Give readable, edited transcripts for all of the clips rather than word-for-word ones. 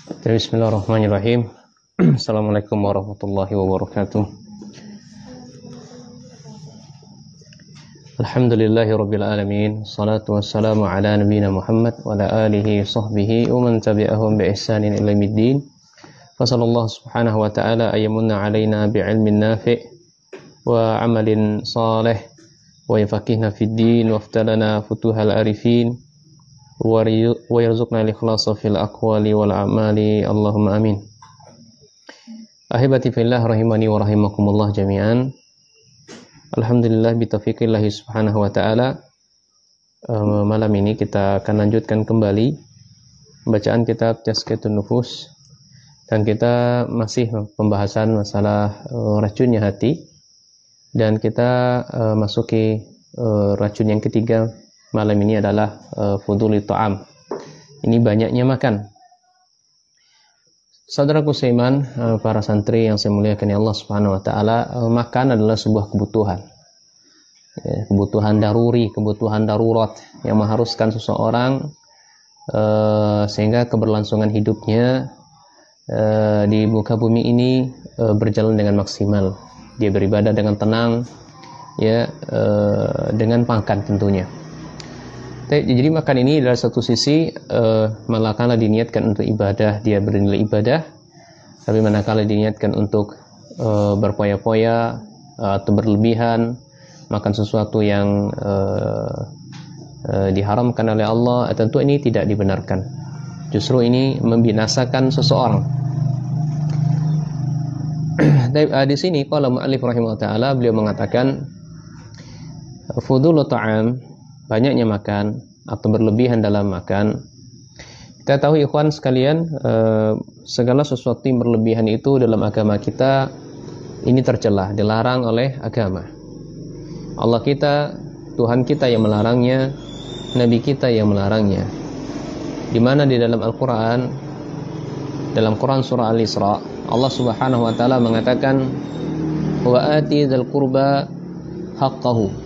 Bismillahirrahmanirrahim. Assalamualaikum warahmatullahi wabarakatuh. Alhamdulillahirabbil alamin. Shalatu wassalamu ala nabiyyina Muhammad wa ala alihi sahbihi wa man tabi'ahum bi ihsanin ila yaumiddin. Fasallallahu subhanahu wa ta'ala ayyamunna alaina bi'ilmin nafi' wa amalin salih wa yafaqihna fid din wa aftalana futuhal arifin wa yarzuqna al-ikhlasa fil aqwali wal a'mali. Allahumma amin. Ahibati fillah rahimani wa rahimakumullah jami'an. Alhamdulillah bitaufiqillahi subhanahu wa ta'ala. Malam ini kita akan lanjutkan kembali bacaan kitab Tazkiyatun Nufus, dan kita masih pembahasan masalah racunnya hati, dan kita masuki racun yang ketiga malam ini adalah fuduli ta'am. Ini banyaknya makan. Saudaraku seiman, para santri yang saya muliakan ya Allah Subhanahu wa taala, makan adalah sebuah kebutuhan. Ya, kebutuhan daruri, kebutuhan darurat yang mengharuskan seseorang sehingga keberlangsungan hidupnya di muka bumi ini berjalan dengan maksimal. Dia beribadah dengan tenang, ya, dengan makan tentunya. Jadi makan ini adalah satu sisi manakala diniatkan untuk ibadah dia bernilai ibadah, tapi manakala diniatkan untuk berpoya-poya atau berlebihan, makan sesuatu yang diharamkan oleh Allah, tentu ini tidak dibenarkan. Justru ini membinasakan seseorang. Di sini qala mu'allif rahimahullah taala, beliau mengatakan fudulu ta'am, banyaknya makan atau berlebihan dalam makan. Kita tahu ikhwan sekalian, segala sesuatu yang berlebihan itu dalam agama kita ini tercela, dilarang oleh agama. Allah kita, Tuhan kita yang melarangnya, Nabi kita yang melarangnya. Di mana di dalam Al-Quran, dalam Quran surah Al-Isra, Allah Subhanahu wa taala mengatakan wa ati dzal qurba haqqahu.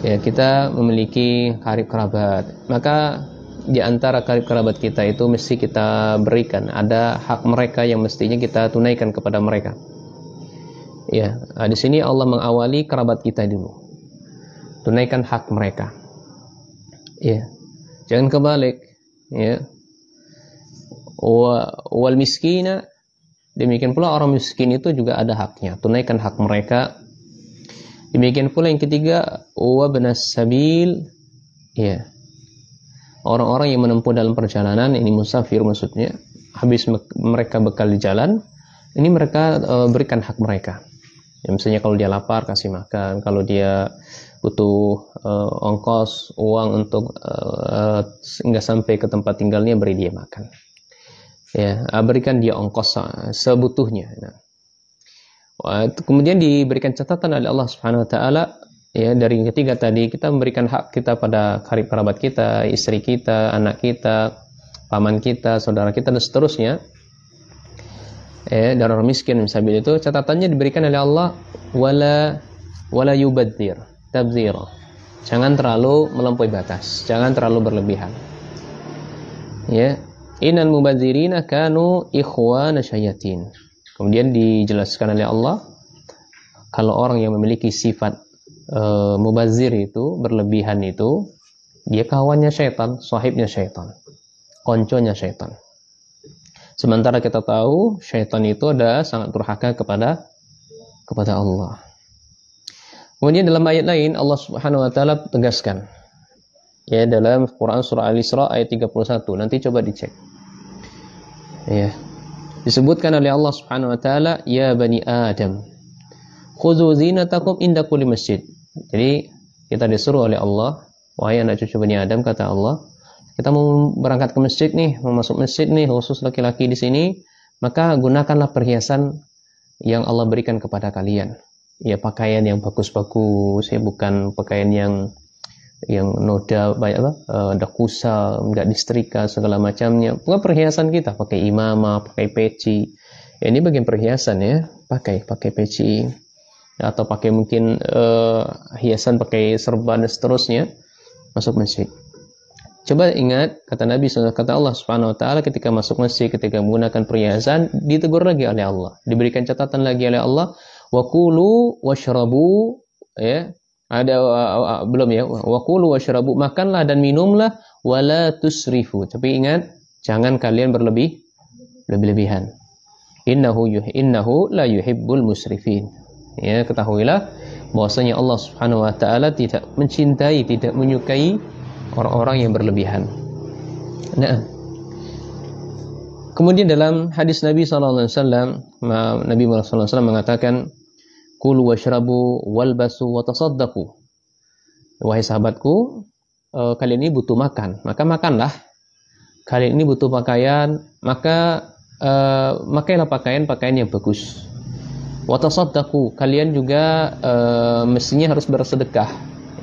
Ya, kita memiliki karib kerabat, maka di antara karib kerabat kita itu mesti kita berikan, ada hak mereka yang mestinya kita tunaikan kepada mereka. Ya, di sini Allah mengawali kerabat kita dulu, tunaikan hak mereka. Ya, jangan kebalik. Ya, wal miskina, demikian pula orang miskin itu juga ada haknya, tunaikan hak mereka. Demikian pula yang ketiga, wabnas sabil, ya, orang-orang yang menempuh dalam perjalanan, ini musafir maksudnya, habis mereka bekal di jalan, ini mereka berikan hak mereka. Ya, misalnya kalau dia lapar kasih makan, kalau dia butuh ongkos uang untuk nggak sampai ke tempat tinggalnya, beri dia makan. Ya, berikan dia ongkos sebutuhnya. Nah, kemudian diberikan catatan oleh Allah Subhanahu wa taala, ya, dari yang ketiga tadi, kita memberikan hak kita pada karib kerabat kita, istri kita, anak kita, paman kita, saudara kita, dan seterusnya. Dan orang miskin misalnya itu catatannya diberikan oleh Allah, wala yubadzir tabdzira. Jangan terlalu melampaui batas, jangan terlalu berlebihan. Ya, innal mubadzirina kanu ikhwana syayatin. Kemudian dijelaskan oleh Allah, kalau orang yang memiliki sifat mubazir itu, berlebihan itu, dia kawannya syaitan, sahibnya syaitan, konconya syaitan. Sementara kita tahu syaitan itu ada sangat durhaka kepada Allah. Kemudian dalam ayat lain Allah Subhanahu wa taala tegaskan, ya, dalam Quran surah Al-Isra ayat 31. Nanti coba dicek. Ya. Disebutkan oleh Allah Subhanahu wa taala, ya bani Adam, khudzu zinatakum inda kulli masjid. Jadi kita disuruh oleh Allah, wahai anak cucu bani Adam, kata Allah, kita mau berangkat ke masjid nih, mau masuk masjid nih, khusus laki-laki di sini, maka gunakanlah perhiasan yang Allah berikan kepada kalian. Ya, pakaian yang bagus-bagus, ya, bukan pakaian yang noda, ada kusal, enggak disetrika segala macamnya. Bukan perhiasan kita, pakai imamah, pakai peci. Ya, ini bagian perhiasan ya, pakai peci, atau pakai mungkin hiasan, pakai serban dan seterusnya, masuk masjid. Coba ingat kata Nabi, kata Allah Subhanahu wa taala ketika masuk masjid, ketika menggunakan perhiasan, ditegur lagi oleh Allah, diberikan catatan lagi oleh Allah, wa kulu washrabu, ya. Ada belum ya? Wa kulu washrabu, makanlah dan minumlah, wala tusrifu. Tapi ingat, jangan kalian berlebihan. Innahu la yuhibbul musrifin. Ya, ketahuilah bahwasanya Allah Subhanahu wa taala tidak mencintai, tidak menyukai orang-orang yang berlebihan. Nah, kemudian dalam hadis Nabi SAW, Nabi SAW mengatakan, kulu washrabu walbasu watasaddaqu. Wahai sahabatku, kalian ini butuh makan, maka makanlah. Kalian ini butuh pakaian, maka makailah pakaian yang bagus. Watasaddaqu, kalian juga mestinya harus bersedekah,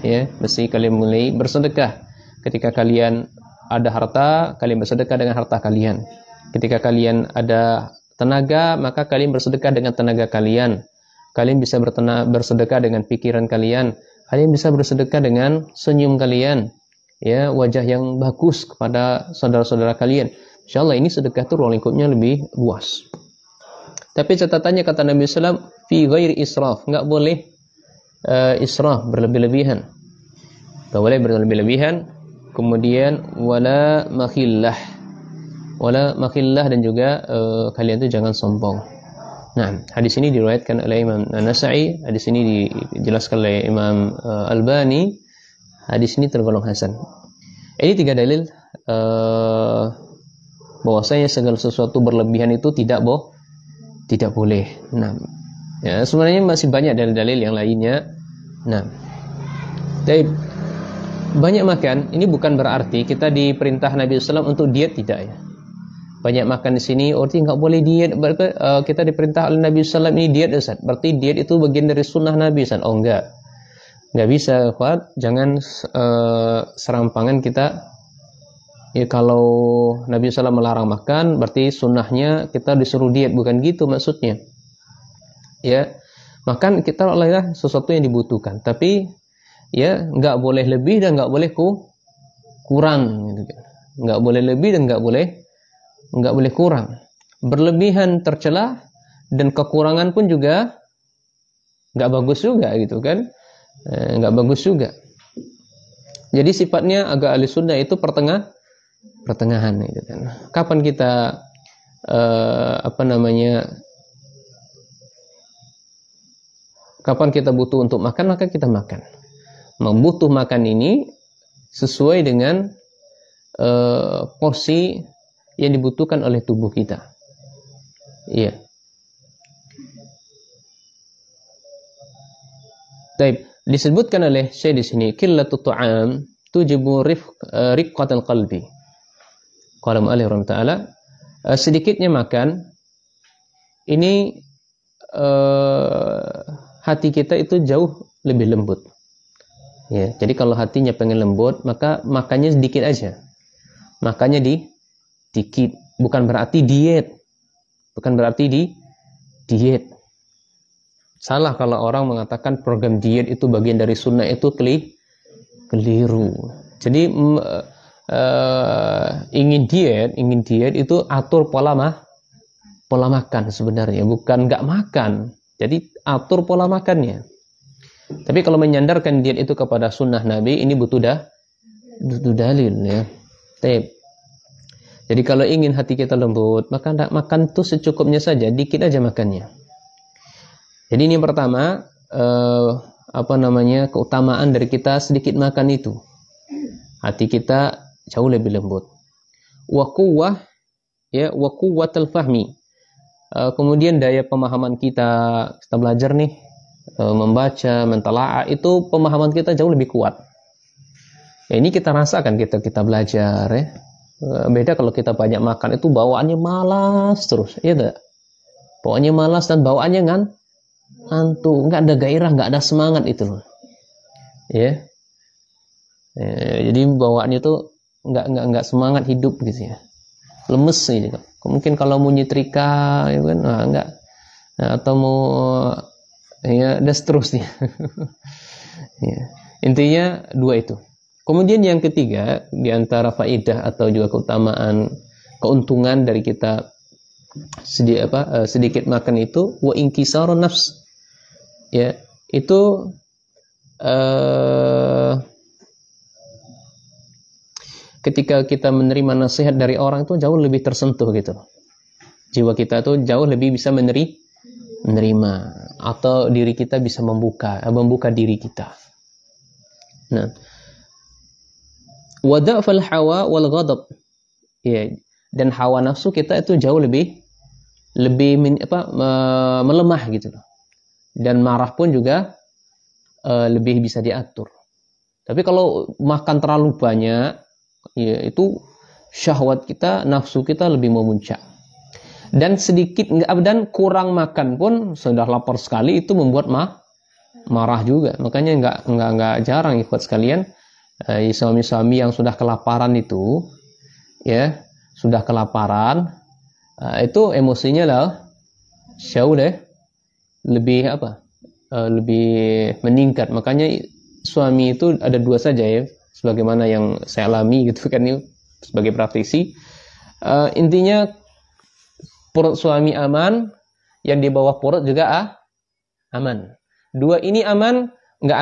ya, mesti kalian mulai bersedekah. Ketika kalian ada harta, kalian bersedekah dengan harta kalian. Ketika kalian ada tenaga, maka kalian bersedekah dengan tenaga kalian. Kalian bisa bersedekah dengan pikiran kalian. Kalian bisa bersedekah dengan senyum kalian, ya, wajah yang bagus kepada saudara-saudara kalian. Insyaallah ini sedekah itu ruang lingkupnya lebih luas. Tapi catatannya kata Nabi SAW, fi ghairi israf, nggak boleh israf, berlebih-lebihan. Nggak boleh berlebih-lebihan. Kemudian wala makhillah dan juga kalian itu jangan sombong. Nah, hadis ini diriwayatkan oleh Imam An-Nasa'i, hadis ini dijelaskan oleh Imam Albani, hadis ini tergolong hasan. Ini 3 dalil bahwasanya segala sesuatu berlebihan itu tidak boleh. Nah, ya, sebenarnya masih banyak dalil-dalil yang lainnya. Nah, banyak makan ini bukan berarti kita diperintah Nabi SAW untuk diet, tidak ya. Banyak makan di sini berarti nggak boleh diet. Kita diperintah oleh Nabi SAW ini diet, Ustaz. Berarti diet itu bagian dari sunnah Nabi, Ustaz. Oh enggak bisa, Pak. Jangan serampangan kita. Ya, kalau Nabi SAW melarang makan, berarti sunnahnya kita disuruh diet, bukan gitu maksudnya. Ya, makan kita olehlah sesuatu yang dibutuhkan, tapi ya nggak boleh lebih dan nggak boleh kurang, gitu kan. Nggak boleh lebih dan nggak boleh kurang. Berlebihan tercela dan kekurangan pun juga nggak bagus juga, gitu kan. Nggak bagus juga. Jadi sifatnya agak ahli sunnah itu pertengahan, gitu kan. Kapan kita kapan kita butuh untuk makan, maka kita makan. Membutuh makan ini sesuai dengan porsi yang dibutuhkan oleh tubuh kita. Iya. Baik, disebutkan oleh Syekh di sini, qillatut ta'am tujibu riqqatal qalbi. Qala mu'allif rahimahullah, sedikitnya makan ini hati kita itu jauh lebih lembut. Ya, jadi kalau hatinya pengen lembut, maka makannya sedikit aja. Makannya dikit, bukan berarti diet. Bukan berarti diet. Salah kalau orang mengatakan program diet itu bagian dari sunnah, itu keliru. Jadi ingin diet itu atur pola makan sebenarnya, bukan nggak makan. Jadi atur pola makannya. Tapi kalau menyandarkan diet itu kepada sunnah Nabi, ini butuh dalil, ya. Jadi kalau ingin hati kita lembut, maka makan tuh secukupnya saja, dikit aja makannya. Jadi ini yang pertama, keutamaan dari kita sedikit makan itu. Hati kita jauh lebih lembut. Wa quwwatul fahmi. Kemudian daya pemahaman kita belajar nih, membaca, mentalaah, itu pemahaman kita jauh lebih kuat. Ya, ini kita rasakan kita belajar, ya. Beda kalau kita banyak makan, itu bawaannya malas terus, ya enggak? Bawaannya malas dan bawaannya ngantuk, nggak ada gairah, nggak ada semangat itu loh. Ya. Jadi bawaannya tuh nggak semangat hidup gitu ya. Lemes gitu. Mungkin kalau mau nyetrika, ya kan, enggak. Atau mau ya, dan seterusnya. Ya. Intinya dua itu. Kemudian yang ketiga, di antara faedah atau juga keutamaan, keuntungan dari kita sedikit makan itu, wa inkisarun nafs. Ya, itu ketika kita menerima nasihat dari orang itu jauh lebih tersentuh gitu. Jiwa kita tuh jauh lebih bisa menerima, atau diri kita bisa membuka diri kita. Nah, wada'fal hawa wal ghadab. Ya, dan hawa nafsu kita itu jauh lebih melemah gitu loh. Dan marah pun juga lebih bisa diatur. Tapi kalau makan terlalu banyak, ya itu syahwat kita, nafsu kita lebih memuncak. Dan dan kurang makan pun sudah lapar sekali itu membuat marah juga. Makanya nggak jarang ikhwat sekalian, suami-suami yang sudah kelaparan itu, ya sudah kelaparan, itu emosinya lah jauh deh lebih lebih meningkat. Makanya suami itu ada dua saja ya, sebagaimana yang saya alami gitu kan, ini sebagai praktisi. Intinya perut suami aman, yang di bawah perut juga aman. Dua ini aman, nggak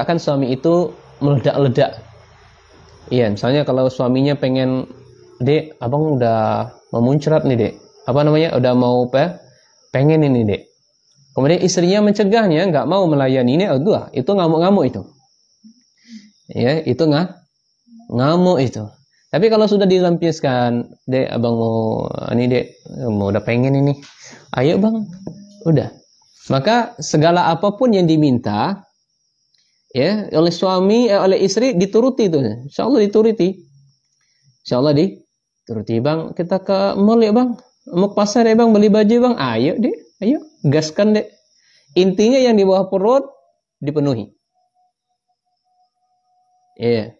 akan suami itu meledak-ledak. Iya, misalnya kalau suaminya pengen, "Dek, abang udah mau muncrat nih, Dek. Udah mau pengen ini, Dek." Kemudian istrinya mencegahnya, nggak mau melayani ini, itu ngamuk-ngamuk itu. Ya, itu ngamuk itu. Tapi kalau sudah dilampiaskan, "Dek, abang mau ini, Dek, mau udah pengen ini." "Ayo, Bang." Udah. Maka segala apapun yang diminta ya oleh suami, oleh istri dituruti itu. Insyaallah dituruti. Insyaallah dituruti. "Bang, kita ke mall ya, Bang. Mau ke pasar ya, Bang, beli baju, Bang." "Ayo, Dek. Ayo, gaskan, Dek." Intinya yang di bawah perut dipenuhi. Iya.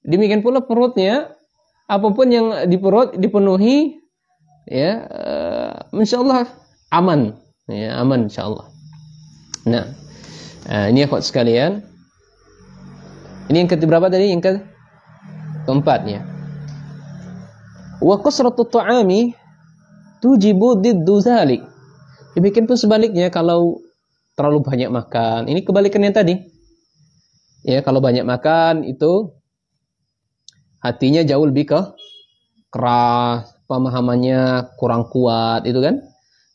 Demikian pula perutnya, apapun yang di perut dipenuhi, ya, insyaallah aman, ya, aman insyaallah. Nah, ini akhwat sekalian. Ini yang keberapa tadi? Yang keempat ya. Wa qasratu ta'ami tujibu diddu dzalik. Demikian pun sebaliknya, kalau terlalu banyak makan, ini kebalikannya tadi. Ya, kalau banyak makan itu hatinya jauh lebih keras, pemahamannya kurang kuat itu kan.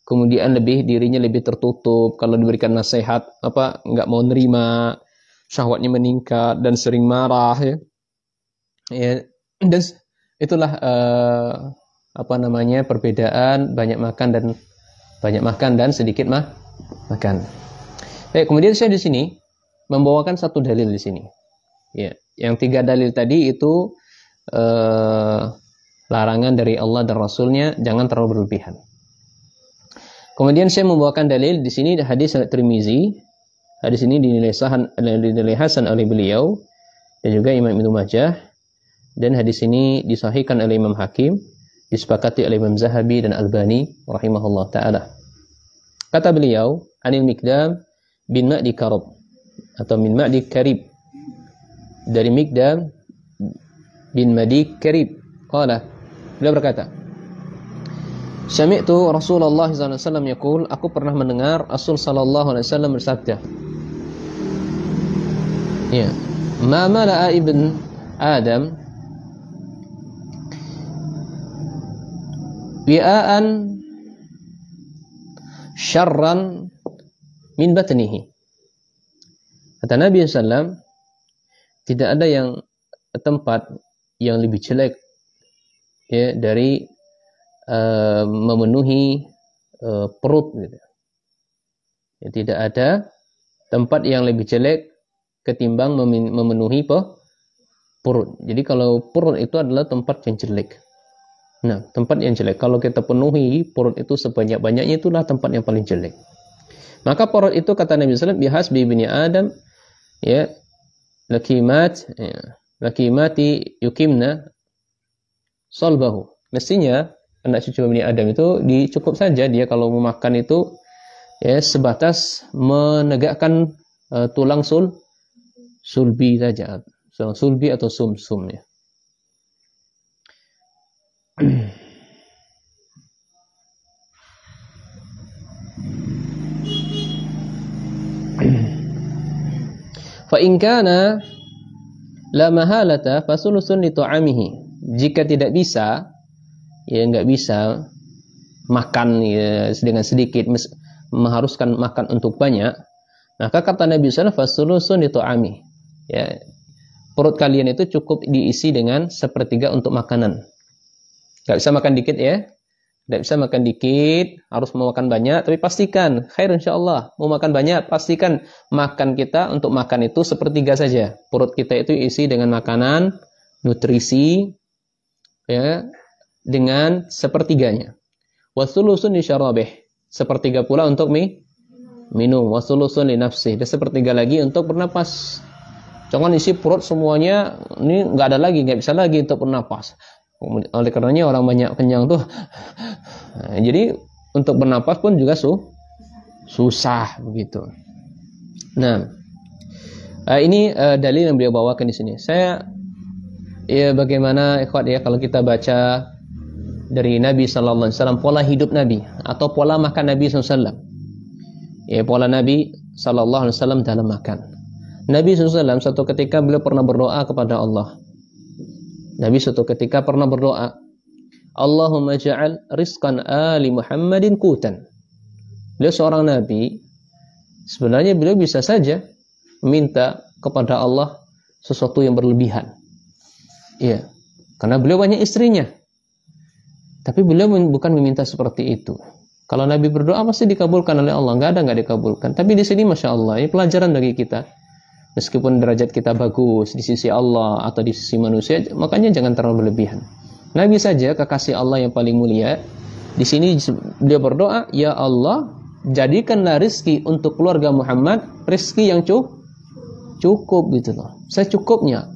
Kemudian dirinya lebih tertutup, kalau diberikan nasihat nggak mau nerima, syahwatnya meningkat dan sering marah ya. Ya, dan itulah perbedaan banyak makan dan sedikit makan. Baik, kemudian saya di sini membawakan satu dalil di sini. Ya, yang 3 dalil tadi itu larangan dari Allah dan Rasulnya, jangan terlalu berlebihan. Kemudian saya membawakan dalil di sini hadis Tirmizi. Hadis ini dinilai hasan oleh beliau dan juga Imam Ibnu Majah, dan hadis ini disahihkan oleh Imam Hakim, disepakati oleh Imam Zahabi dan Albani rahimahullah taala. Kata beliau, Anil Miqdam bin Ma'di Karib atau min Ma'di Karib, dari Miqdam bin Ma'di Karib, beliau berkata, "Sami'tu Rasulullah sallallahu alaihi wasallam yaqul," aku pernah mendengar Rasul sallallahu alaihi wasallam bersabda, ya, "Ma mala'a ibn Adam wi'an syarran min batnihi." Kata Nabi SAW, tidak ada tempat yang lebih jelek ya dari memenuhi perut gitu. Ya, tidak ada tempat yang lebih jelek ketimbang memenuhi perut. Jadi kalau perut itu adalah tempat yang jelek. Nah, tempat yang jelek, kalau kita penuhi perut itu sebanyak-banyaknya, itulah tempat yang paling jelek. Maka perut itu, kata Nabi SAW, bihasbi ibni Adam ya lakimati yukimna solbahu. Mestinya anak cucu ibni Adam itu cukup saja dia kalau mau makan itu ya sebatas menegakkan tulang sulbi saja. tulang sulbi atau sumsum ya. Fa in kana la mahalata fasulusun li tu'amihi. Jika tidak bisa, ya nggak bisa makan ya, dengan sedikit, mengharuskan makan untuk banyak, maka kata Nabi sallallahu alaihi wasallam fasulusun li tu'amihi. Ya, perut kalian itu cukup diisi dengan sepertiga untuk makanan. Nggak bisa makan dikit ya. Tidak bisa makan dikit, harus mau makan banyak, tapi pastikan, khair insyaallah, mau makan banyak, pastikan makan kita untuk makan itu sepertiga saja. Perut kita itu isi dengan makanan, nutrisi, ya, dengan sepertiganya. Wasulusun li syarabih, sepertiga pula untuk minum. Wasulusun li nafsih, dan sepertiga lagi untuk bernapas. Jangan isi perut semuanya, ini nggak ada lagi, nggak bisa lagi untuk bernapas. Oleh karenanya orang banyak kenyang tuh. Nah, jadi untuk bernapas pun juga susah begitu. Nah, ini dalil yang beliau bawakan di sini. Saya ya bagaimana ikhwat ya kalau kita baca dari Nabi sallallahu alaihi wasallam, pola hidup Nabi atau pola makan Nabi sallallahu alaihi wasallam. Ya, pola Nabi sallallahu alaihi wasallam dalam makan. Nabi sallallahu alaihi wasallam satu ketika beliau pernah berdoa kepada Allah. Nabi suatu ketika pernah berdoa, Allahumma ja'al rizqan ali Muhammadin qutan. Beliau seorang Nabi, sebenarnya beliau bisa saja meminta kepada Allah sesuatu yang berlebihan. Iya, karena beliau banyak istrinya. Tapi beliau bukan meminta seperti itu. Kalau Nabi berdoa pasti dikabulkan oleh Allah, nggak dikabulkan. Tapi di sini Masya Allah, ini pelajaran bagi kita. Meskipun derajat kita bagus di sisi Allah atau di sisi manusia, makanya jangan terlalu berlebihan. Nabi saja kekasih Allah yang paling mulia. Di sini dia berdoa, ya Allah, jadikanlah rizki untuk keluarga Muhammad rizki yang cukup gitu loh. Secukupnya.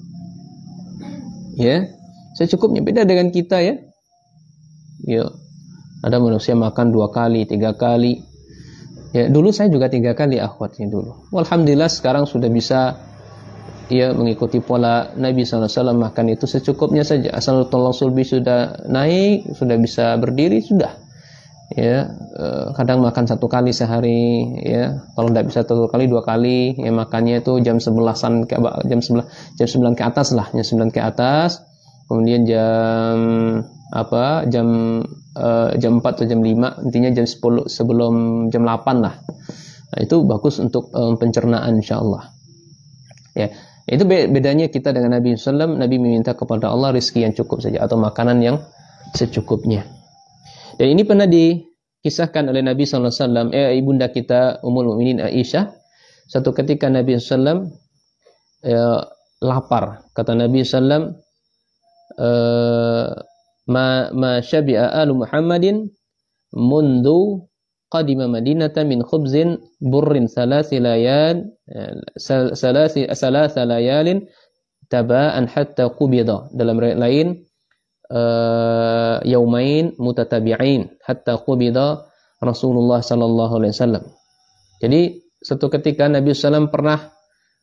Ya, secukupnya. Beda dengan kita ya. Ya, ada manusia makan 2 kali, 3 kali. Ya, dulu saya juga 3 kali akhwatnya dulu. Alhamdulillah sekarang sudah bisa ya mengikuti pola Nabi SAW, makan itu secukupnya saja. Asal tulang sulbi sudah naik, sudah bisa berdiri, sudah. Ya, kadang makan 1 kali sehari, ya. Kalau tidak bisa 1 kali, 2 kali, ya makannya itu jam 11-an jam 9 ke atas lah, jam 9 ke atas. Kemudian jam 4 atau jam 5, intinya jam 10 sebelum jam 8 lah. Nah, itu bagus untuk pencernaan insyaallah. Ya, itu bedanya kita dengan Nabi SAW. Nabi meminta kepada Allah rezeki yang cukup saja atau makanan yang secukupnya. Dan ini pernah dikisahkan oleh Nabi SAW, ibunda kita Ummul Mukminin Aisyah. Satu ketika Nabi SAW lapar. Kata Nabi SAW, ma syabi'a alu Muhammadin mundu qadima madinata min khubzin burrin salasa layalin taba'an hatta qubida. Dalam riwayat lain yaumain mutatabi'ain hatta qubida Rasulullah sallallahu alaihi wasallam. Jadi suatu ketika Nabi SAW pernah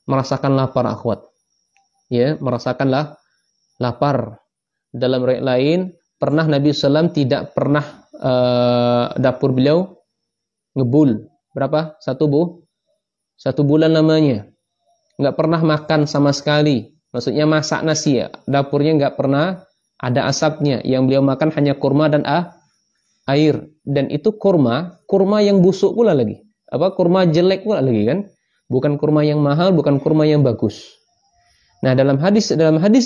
merasakan lapar akhwat. Ya, merasakanlah lapar. Dalam riwayat lain, pernah Nabi SAW tidak pernah dapur beliau ngebul. Berapa? 1 bulan namanya. Nggak pernah makan sama sekali. Maksudnya masak nasi ya. Dapurnya nggak pernah ada asapnya. Yang beliau makan hanya kurma dan air. Dan itu kurma yang busuk pula lagi. Kurma jelek pula lagi kan. Bukan kurma yang mahal, bukan kurma yang bagus. Nah, dalam hadis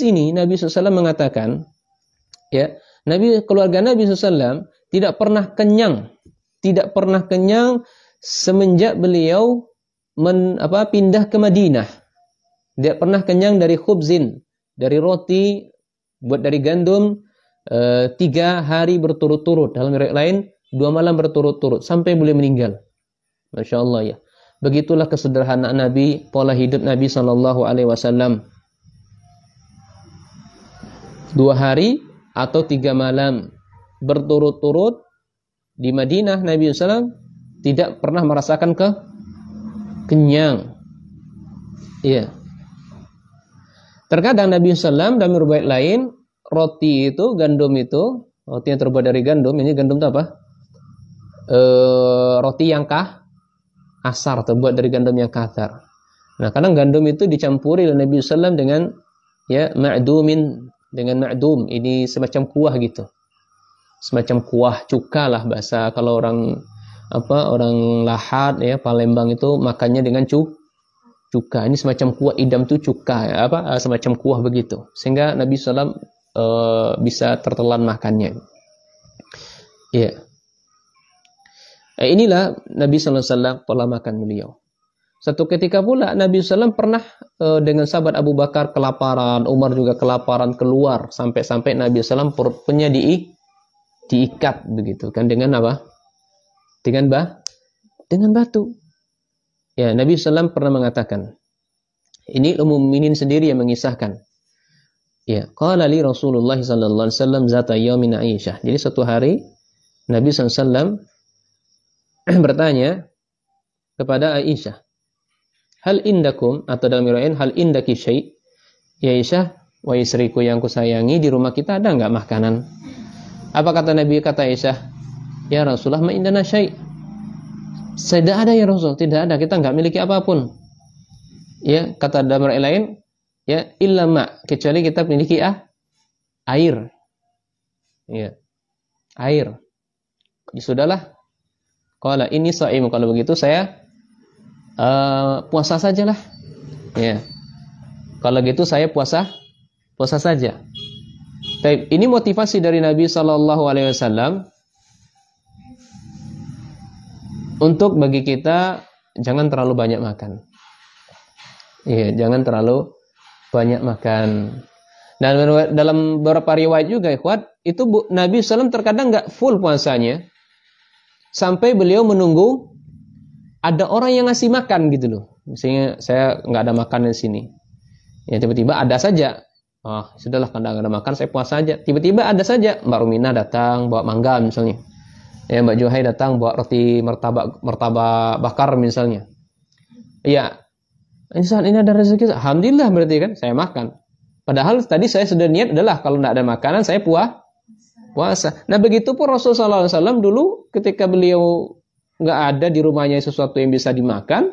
ini Nabi SAW mengatakan, ya, keluarga Nabi SAW tidak pernah kenyang semenjak beliau pindah ke Madinah. Tidak pernah kenyang dari khubzin, dari roti buat dari gandum 3 hari berturut-turut. Dalam riwayat lain 2 malam berturut-turut sampai beliau meninggal. Masya Allah ya. Begitulah kesederhanaan Nabi, pola hidup Nabi SAW. 2 hari atau 3 malam berturut-turut di Madinah, Nabi SAW tidak pernah merasakan kenyang. Iya. Terkadang Nabi SAW dalam riwayat lain, roti itu, gandum itu, roti yang terbuat dari gandum, ini gandum itu apa? Roti yang kasar, terbuat dari gandum yang kasar. Nah, kadang gandum itu dicampuri oleh Nabi SAW dengan ya ma'dumin, dengan ma'dum, ini semacam kuah gitu. Semacam kuah cuka lah bahasa kalau orang Lahat ya, Palembang itu makannya dengan cuka. Ini semacam kuah idam tuh cuka ya, semacam kuah begitu. Sehingga Nabi SAW bisa tertelan makannya. Ya. Inilah Nabi SAW pola makan beliau. Satu ketika pula Nabi SAW pernah dengan sahabat Abu Bakar kelaparan, Umar juga kelaparan, keluar sampai-sampai Nabi SAW perutnya diikat begitu kan dengan apa? Dengan batu. Ya, Nabi SAW pernah mengatakan, ini Ummul Mukminin sendiri yang mengisahkan. Ya, qala li Rasulullah sallallahu alaihi wasallam zata yaumin Aisyah. Jadi suatu hari Nabi SAW bertanya kepada Aisyah, hal indakum, atau dalam riwayat hal indaki syai', ya Aisyah, wahai istriku yang kusayangi, di rumah kita ada enggak makanan? Apa kata Nabi? Kata Aisyah, ya Rasulullah, ma indana syai'. Tidak ada ya Rasul, tidak ada, kita enggak miliki apapun. Ya, kata dalam riwayat lain, ya illa ma, kecuali kita miliki air. Ya. Air. Ya, sudahlah. Qala ini shaim, kalau begitu saya puasa sajalah. Ya. Kalau gitu saya puasa saja. Tapi ini motivasi dari Nabi sallallahu alaihi wasallam untuk bagi kita jangan terlalu banyak makan. Iya, jangan terlalu banyak makan. Dan dalam beberapa riwayat juga, ikhwat, itu Nabi SAW terkadang nggak full puasanya, sampai beliau menunggu ada orang yang ngasih makan gitu loh. Misalnya saya nggak ada makan di sini, ya tiba-tiba ada saja. Oh, sudahlah, kadang nggak ada makan, saya puasa aja. Tiba-tiba ada saja Mbak Rumina datang bawa mangga misalnya. Ya, Mbak Juhai datang bawa roti martabak bakar misalnya. Iya, saat ini ada rezeki, alhamdulillah berarti kan saya makan. Padahal tadi saya sudah niat adalah kalau tidak ada makanan saya puasa. Nah, begitu pun Rasulullah SAW dulu ketika beliau nggak ada di rumahnya sesuatu yang bisa dimakan,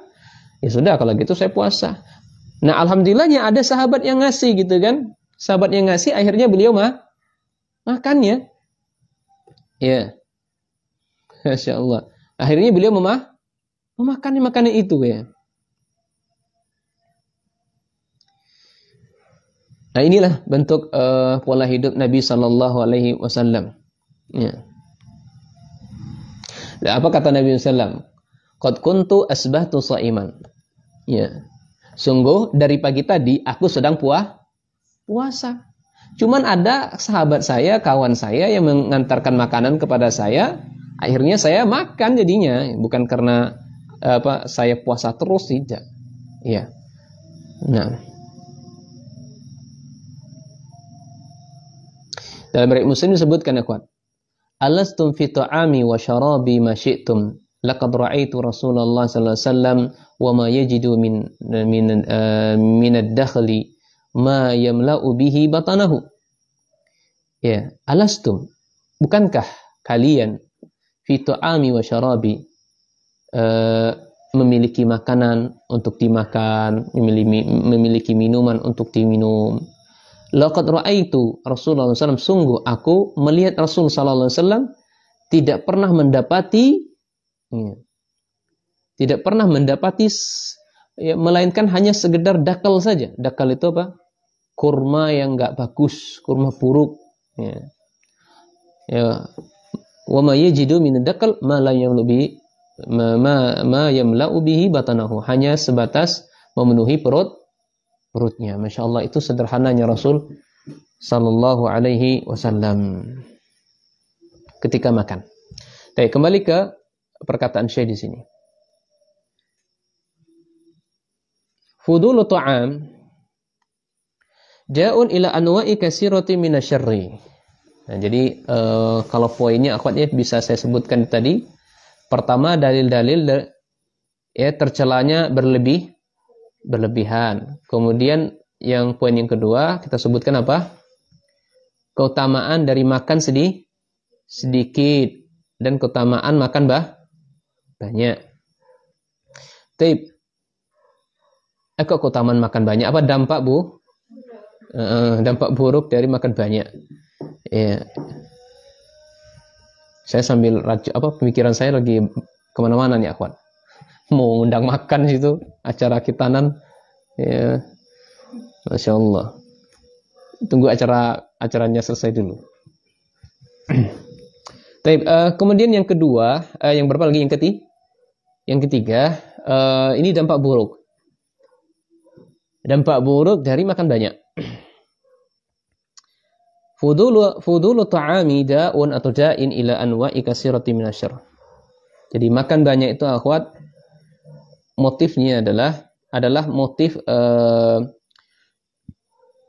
ya sudah kalau gitu saya puasa. Nah, alhamdulillahnya ada sahabat yang ngasih gitu kan. Sahabat yang ngasih, akhirnya beliau makan ya. Ya. Masya Allah. Akhirnya beliau memakan makanan itu ya. Nah, inilah bentuk pola hidup Nabi Sallallahu Alaihi Wasallam. Ya. Dan apa kata Nabi Sallam? Qad kuntu asbahtu sha'iman. Ya. Sungguh dari pagi tadi aku sedang puasa. Cuman ada sahabat saya, kawan saya yang mengantarkan makanan kepada saya. Akhirnya saya makan jadinya, bukan karena saya puasa terus, tidak. Ya. Nah. Dalam riwayat Muslim disebutkan, ikhwan, alastum fi ta'ami wa syarabi ma syi'tum, laqad ra'aitu Rasulullah sallallahu alaihi wasallam wa ma yajidu min ad-dakhli ma yamla'u bihi batanahu. Ya, alastum, bukankah kalian fi ta'ami wa syarabi, memiliki makanan untuk dimakan, memiliki minuman untuk diminum. Laqad ra'aitu Rasulullah SAW, sungguh aku melihat Rasul sallallahu alaihi wasallam tidak pernah mendapati ya, melainkan hanya sekedar dakal saja. Dakal itu apa? Kurma yang enggak bagus, kurma buruk. Ya. Ya. Wa ma yajidu min dakal ma la yamlubi ma yamla'u bihi batanahu, hanya sebatas memenuhi perutnya. Masya Allah, itu sederhananya Rasul sallallahu alaihi wasallam ketika makan. Baik, kembali ke perkataan Syekh di sini. Fudulu ta'am ja'un ila anwa'i katsirati minasyarri. Nah, jadi kalau poinnya akhwatnya bisa saya sebutkan tadi. Pertama, dalil-dalil ya tercelanya berlebihan. Kemudian yang poin yang kedua kita sebutkan apa? Keutamaan dari makan sedikit dan keutamaan makan banyak. Tapi kok keutamaan makan banyak? Apa dampak dampak buruk dari makan banyak? Ya. Saya sambil pemikiran saya lagi kemana-mana nih akhwat. Mau undang makan situ acara khitanan. Ya. Masya Allah. Tunggu acaranya selesai dulu. Kemudian yang kedua, yang berapa lagi? Yang ketiga, ini dampak buruk. Dampak buruk dari makan banyak. Fudulu ta'ami da'un atau da'in ila anwa'i katsirati minasyarr. Jadi makan banyak itu akhwat, motifnya adalah motif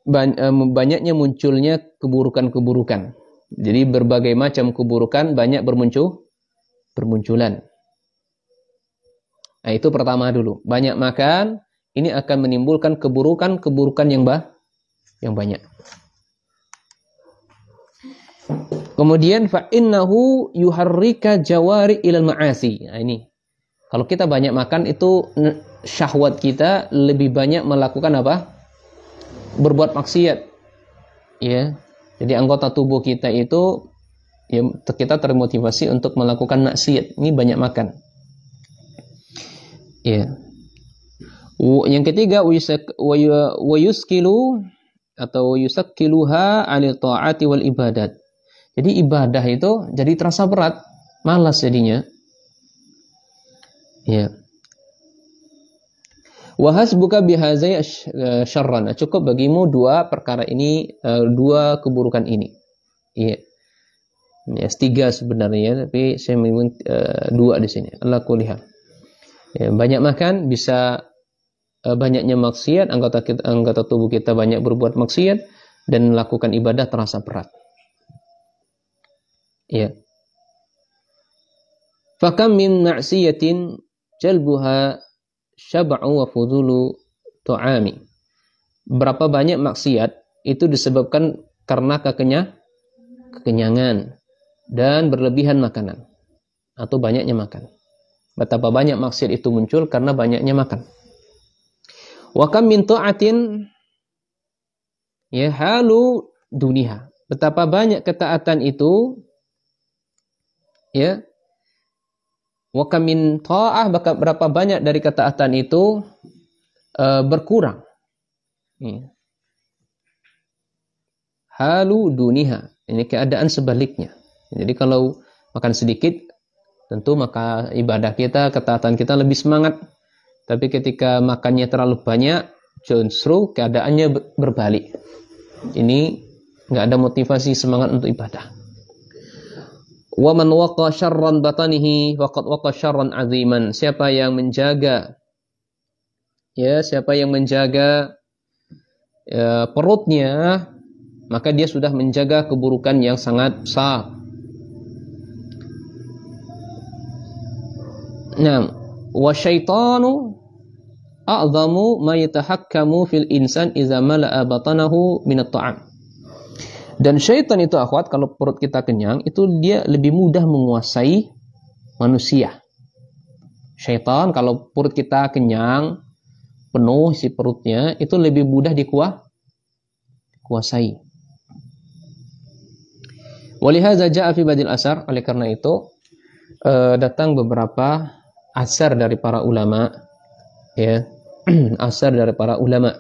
banyaknya munculnya keburukan-keburukan. Jadi berbagai macam keburukan banyak bermunculan. Nah, itu pertama dulu. Banyak makan ini akan menimbulkan keburukan yang banyak. Kemudian fa innahu yuharrika jawari ilal ma'asi. Nah, ini. Kalau kita banyak makan itu syahwat kita lebih banyak melakukan apa? Berbuat maksiat. Ya. Jadi anggota tubuh kita itu ya kita termotivasi untuk melakukan maksiat. Ini banyak makan. Ya. Yang ketiga yuskilu atau yusakkiluha 'anil ta'ati wal ibadat. Jadi ibadah itu jadi terasa berat, malas jadinya. Ya. Wa hasbuka bihadzai syarran. Cukup bagimu dua perkara ini, dua keburukan ini. Iya. Ya, tiga sebenarnya, tapi saya memang dua di sini. Allah kulihat. Ya, banyak makan bisa banyaknya maksiat, anggota tubuh kita banyak berbuat maksiat dan melakukan ibadah terasa berat. Ya. Fakam min ma'siyatin jalbuha syab'u wa fudulu tu'ami. Berapa banyak maksiat itu disebabkan karena kekenyangan dan berlebihan makanan atau banyaknya makan. Betapa banyak maksiat itu muncul karena banyaknya makan. Wa kam min ta'atin yahalu duniha. Betapa banyak ketaatan itu ya. Wa kam min ta'ah, berapa banyak dari ketaatan itu berkurang. Ya. Halu duniha. Ini keadaan sebaliknya. Jadi kalau makan sedikit tentu maka ibadah kita, ketaatan kita lebih semangat. Tapi ketika makannya terlalu banyak, justru keadaannya berbalik. Ini nggak ada motivasi semangat untuk ibadah. Wa man waqa syarran batanihi faqad waqa syarran aziman. Siapa yang menjaga perutnya, maka dia sudah menjaga keburukan yang sangat besar. Nah, wa syaitanu a'zamu ma yatahakkamu fil insan idza mala'a batanahu min at-ta'am. Dan syaitan itu akhwat, kalau perut kita kenyang, itu dia lebih mudah menguasai manusia. Syaitan kalau perut kita kenyang, penuh si perutnya, itu lebih mudah dikuasai. Walihadza ja'a fi badil asar, oleh karena itu datang beberapa asar dari para ulama, ya. Asar dari para ulama.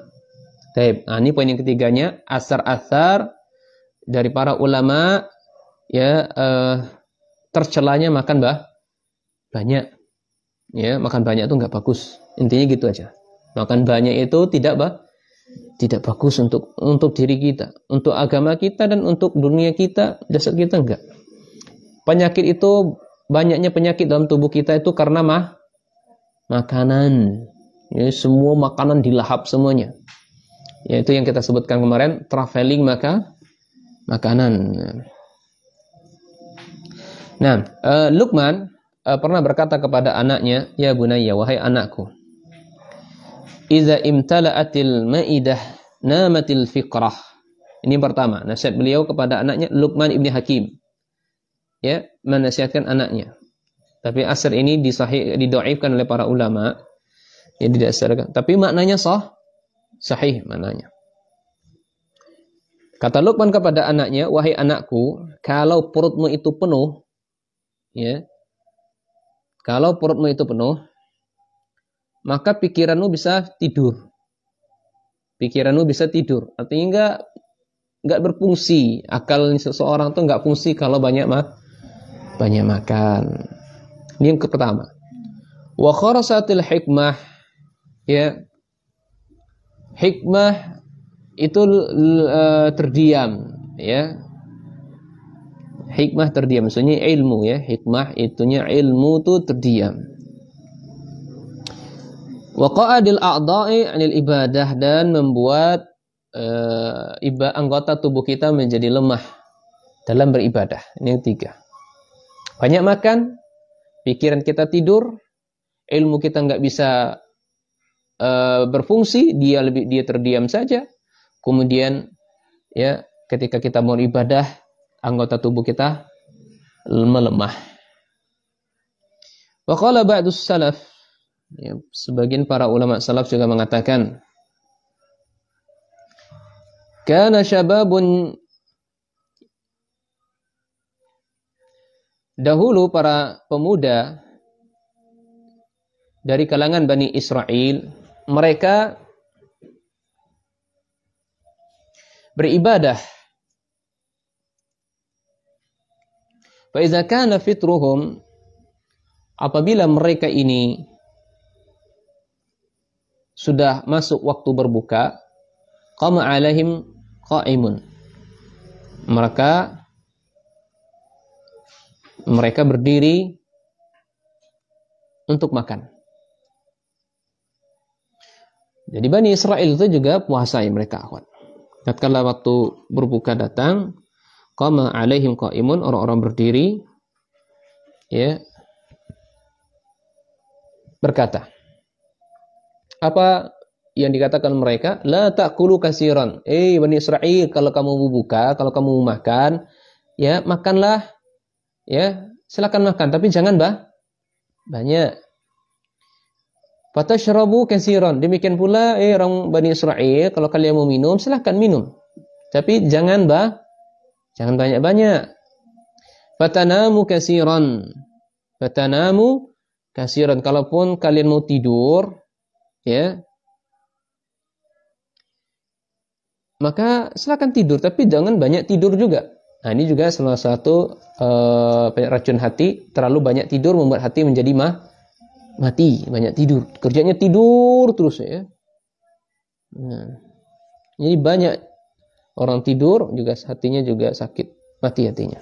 Baik, nah, ini poin yang ketiganya, asar-asar dari para ulama, ya, tercelanya makan banyak. Ya, makan banyak itu nggak bagus. Intinya gitu aja. Makan banyak itu tidak bagus untuk diri kita, untuk agama kita dan untuk dunia kita, jasad kita enggak. Penyakit itu, banyaknya penyakit dalam tubuh kita itu karena makanan. Ya, semua makanan dilahap semuanya. Yaitu yang kita sebutkan kemarin, traveling makanan. Nah, Luqman pernah berkata kepada anaknya, "Ya bunayya, wahai anakku, idza imtala'atil ma'idah namatil fiqrah. Ini pertama, nasihat beliau kepada anaknya Luqman ibni Hakim. Ya, menasihatkan anaknya. Tapi asar ini didoaifkan oleh para ulama. Ya, didasarkan. Tapi maknanya sahih maknanya. Kata Luqman kepada anaknya, wahai anakku, kalau perutmu itu penuh, ya, kalau perutmu itu penuh, maka pikiranmu bisa tidur. Pikiranmu bisa tidur. Artinya enggak berfungsi. Akal seseorang tuh enggak fungsi kalau banyak makan. Ini yang pertama. Wa kharasatil hikmah, ya. Hikmah itu terdiam, ya. Hikmah terdiam, maksudnya ilmu, ya. Hikmah itunya ilmu itu terdiam. Wa qa'adil a'dha'i 'anil ibadah, dan membuat anggota tubuh kita menjadi lemah dalam beribadah. Ini yang tiga. Banyak makan, pikiran kita tidur, ilmu kita nggak bisa berfungsi, dia terdiam saja. Kemudian, ya, ketika kita mau ibadah, anggota tubuh kita melemah. Wa qala ba'dus salaf, ya, sebagian para ulama salaf juga mengatakan, kana syababun, dahulu para pemuda dari kalangan Bani Israel, mereka beribadah. Fa iza kana fitruhum, apabila mereka ini sudah masuk waktu berbuka, qama alaihim qa'imun, mereka berdiri untuk makan. Jadi Bani Israel itu juga puasa mereka, akhwat. Tatkala waktu berbuka datang, qama alaihim qa'imun, orang-orang berdiri, ya, berkata. Apa yang dikatakan mereka? La ta'kulu katsiran. Bani Israel, kalau kamu berbuka, kalau kamu makan, ya, makanlah, ya, silakan makan, tapi jangan banyak. Fatashrabu katsiran. Demikian pula orang Bani Israel, kalau kalian mau minum, silakan minum. Tapi jangan banyak-banyak. Fatanamu katsiran. Fatanamu katsiran. Kalaupun kalian mau tidur, ya, maka silakan tidur, tapi jangan banyak tidur juga. Nah, ini juga salah satu racun hati. Terlalu banyak tidur membuat hati menjadi mati, banyak tidur. Kerjanya tidur terus, ya. Nah, jadi banyak orang tidur juga hatinya juga sakit, mati hatinya.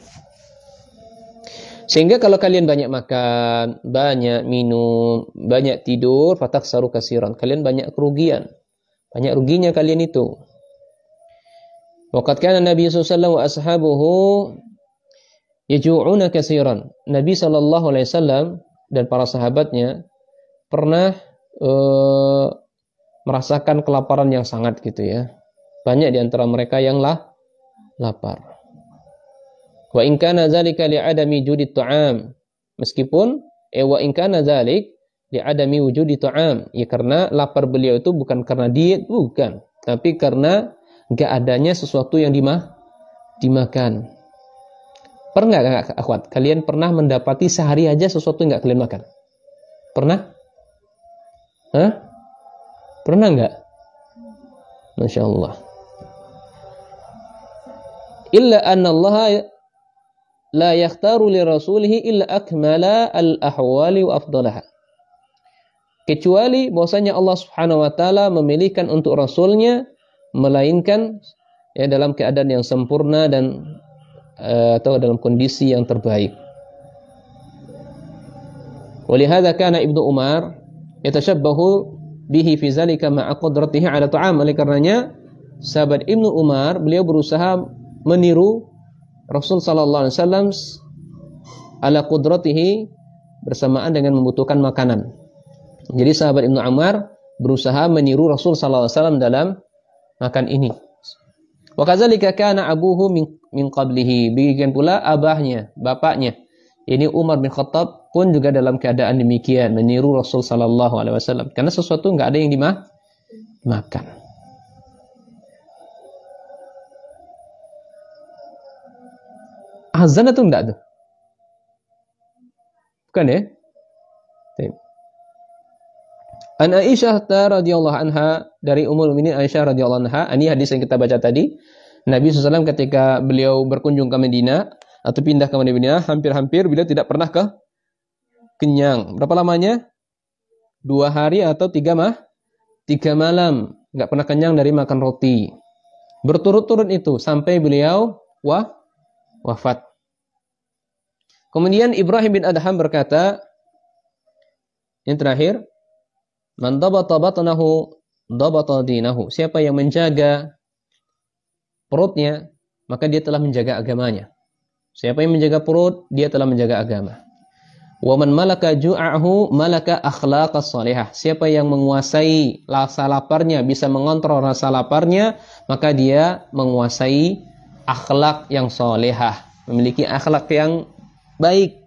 Sehingga kalau kalian banyak makan, banyak minum, banyak tidur, fataksaru katsiran, kalian banyak kerugian. Banyak ruginya kalian itu. Waqad kana Nabi sallallahu alaihi wasallam wa ashabuhu yaju'una katsiran. Nabi sallallahu alaihi wasallam dan para sahabatnya pernah merasakan kelaparan yang sangat, gitu, ya. Banyak di antara mereka yang lapar. Wa in kana dzalika li'adami wujudi ta'am. Meskipun wa in kana dzalik li'adami wujudi ta'am, ya, karena lapar beliau itu bukan karena diet, bukan, tapi karena enggak adanya sesuatu yang dimakan. Pernah enggak, akhwat? Kalian pernah mendapati sehari aja sesuatu yang enggak kalian makan? Pernah? Pernah enggak? Masya Allah. Illa anna Allah la yakhtaru li rasulihi illa akmala al-ahwali wa afdalaha. Kecuali bahwasanya Allah Subhanahu wa taala memilihkan untuk rasulnya, melainkan, ya, dalam keadaan yang sempurna dan atau dalam kondisi yang terbaik. Walihada kana Ibnu Umar yatashabbahu bihi fi zalika ma'a qudratihi 'ala ta'am. Oleh karenanya sahabat Ibnu Umar, beliau berusaha meniru Rasul sallallahu alaihi wasallam ala qudratihi, bersamaan dengan membutuhkan makanan. Jadi sahabat Ibnu Umar berusaha meniru Rasul sallallahu alaihi wasallam dalam makan ini. Wa kadzalika kana abuhu min qablihi. Begitu pula abahnya, bapaknya. Ini Umar bin Khattab pun juga dalam keadaan demikian, meniru Rasul sallallahu alaihi wasallam. Karena sesuatu enggak ada yang dimakan. Azan itu enggak tuh? Bukan ya? An Aisyah radhiyallahu anha, dari Ummul Mukminin Aisyah radhiyallahu anha, ini hadis yang kita baca tadi. Nabi SAW ketika beliau berkunjung ke Madinah atau pindah ke Madinah, hampir-hampir beliau tidak pernah kenyang. Berapa lamanya? 2 hari atau 3 malam. Enggak pernah kenyang dari makan roti. Berturut-turut itu sampai beliau wafat. Kemudian Ibrahim bin Adham berkata, yang terakhir, man dabata batnahu dabata dinahu. Siapa yang menjaga perutnya, maka dia telah menjaga agamanya. Siapa yang menjaga perut, dia telah menjaga agama. Wa man malaka ju'ahu malaka akhlaqas salihah. Siapa yang menguasai rasa laparnya, bisa mengontrol rasa laparnya, maka dia menguasai akhlak yang salihah, memiliki akhlak yang baik.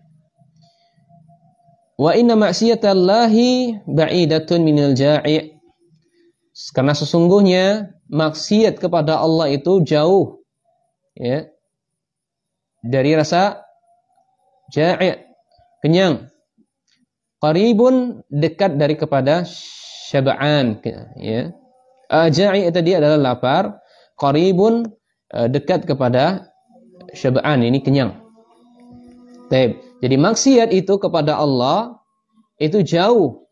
Wa inna ma'siyatallahi ba'idatun minal ja'i'. Karena sesungguhnya maksiat kepada Allah itu jauh ya dari rasa ja'i', kenyang. Qaribun, dekat dari kepada syab'an ya. Ja'i' tadi adalah lapar, qaribun dekat kepada syab'an, ini kenyang. Baik. Jadi maksiat itu kepada Allah itu jauh.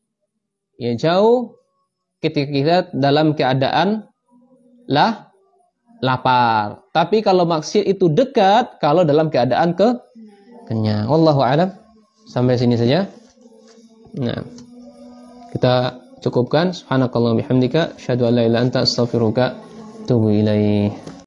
Ya, jauh ketika kita dalam keadaan lapar. Tapi kalau maksiat itu dekat kalau dalam keadaan kenyang. Wallahu a'lam. Sampai sini saja. Nah, kita cukupkan. Subhanakallahumma bihamdika asyhadu an la ilaha illa anta astaghfiruka wa atubu ilaik.